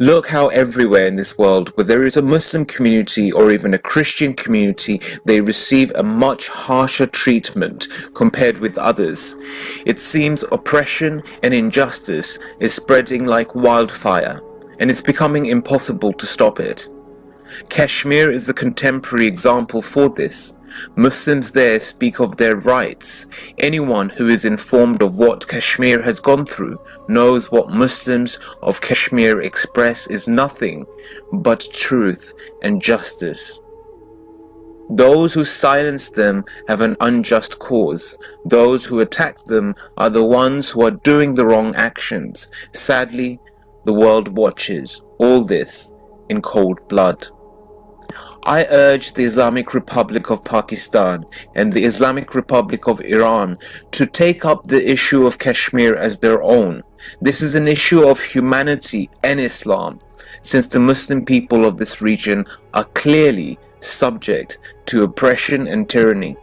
Look how everywhere in this world, where there is a Muslim community or even a Christian community, they receive a much harsher treatment compared with others. It seems oppression and injustice is spreading like wildfire, and it's becoming impossible to stop it. Kashmir is a contemporary example for this. Muslims there speak of their rights. Anyone who is informed of what Kashmir has gone through knows what Muslims of Kashmir express is nothing but truth and justice. Those who silence them have an unjust cause. Those who attack them are the ones who are doing the wrong actions. Sadly, the world watches all this in cold blood. I urge the Islamic Republic of Pakistan and the Islamic Republic of Iran to take up the issue of Kashmir as their own. This is an issue of humanity and Islam, since the Muslim people of this region are clearly subject to oppression and tyranny.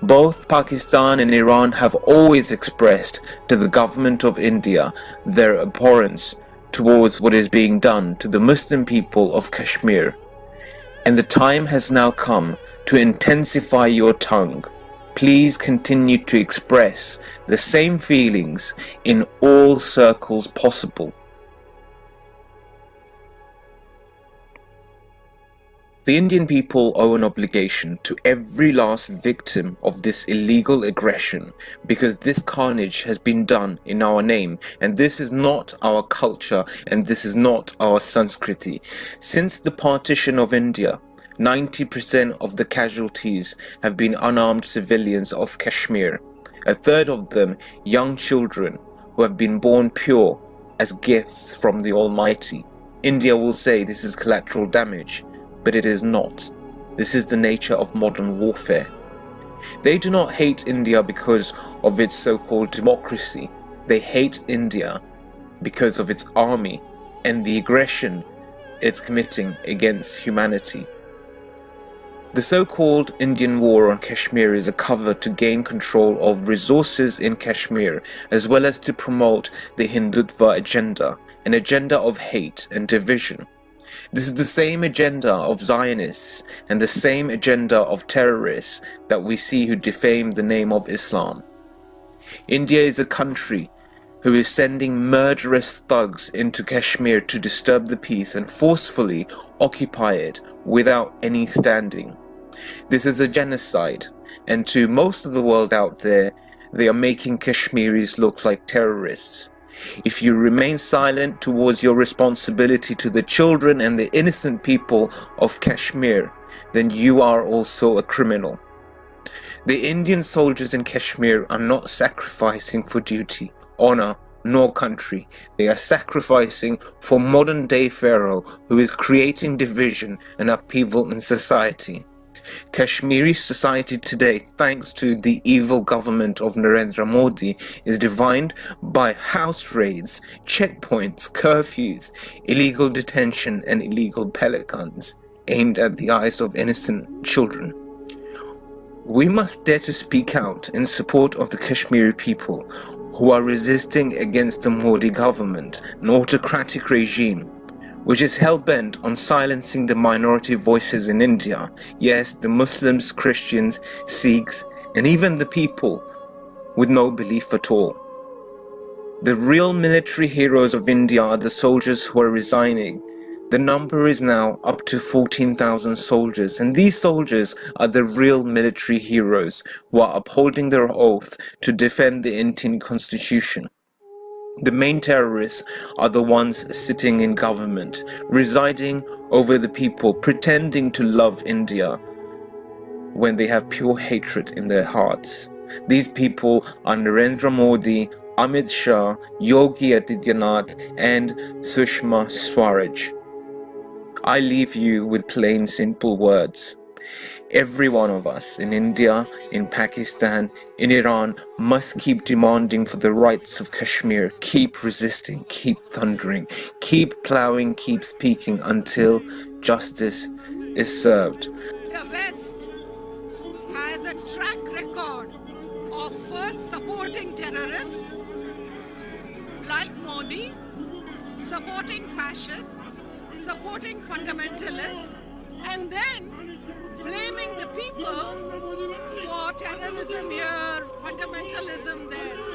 Both Pakistan and Iran have always expressed to the government of India their abhorrence towards what is being done to the Muslim people of Kashmir. And the time has now come to intensify your tongue. Please continue to express the same feelings in all circles possible. The Indian people owe an obligation to every last victim of this illegal aggression, because this carnage has been done in our name, and this is not our culture and this is not our Sanskriti. Since the partition of India, 90% of the casualties have been unarmed civilians of Kashmir, a third of them young children who have been born pure as gifts from the Almighty. India will say this is collateral damage, but it is not. This is the nature of modern warfare. They do not hate India because of its so-called democracy. They hate India because of its army and the aggression it's committing against humanity. The so-called Indian war on Kashmir is a cover to gain control of resources in Kashmir, as well as to promote the Hindutva agenda, an agenda of hate and division. This is the same agenda of Zionists and the same agenda of terrorists that we see who defame the name of Islam. India is a country who is sending murderous thugs into Kashmir to disturb the peace and forcefully occupy it without any standing. This is a genocide, and to most of the world out there, they are making Kashmiris look like terrorists. If you remain silent towards your responsibility to the children and the innocent people of Kashmir, then you are also a criminal. The Indian soldiers in Kashmir are not sacrificing for duty, honor, nor country. They are sacrificing for modern-day Pharaoh who is creating division and upheaval in society. Kashmiri society today, thanks to the evil government of Narendra Modi, is defined by house raids, checkpoints, curfews, illegal detention and illegal pellet guns aimed at the eyes of innocent children. We must dare to speak out in support of the Kashmiri people who are resisting against the Modi government, an autocratic regime which is hell-bent on silencing the minority voices in India. Yes, the Muslims, Christians, Sikhs, and even the people with no belief at all. The real military heroes of India are the soldiers who are resigning. The number is now up to 14,000 soldiers, and these soldiers are the real military heroes who are upholding their oath to defend the Indian constitution. The main terrorists are the ones sitting in government, residing over the people, pretending to love India when they have pure hatred in their hearts. These people are Narendra Modi, Amit Shah, Yogi Adityanath, and Sushma Swaraj. I leave you with plain, simple words. Every one of us in India, in Pakistan, in Iran must keep demanding for the rights of Kashmir, keep resisting, keep thundering, keep ploughing, keep speaking until justice is served. The West has a track record of first supporting terrorists like Modi, supporting fascists, supporting fundamentalists, and then blaming the people for terrorism here, fundamentalism there.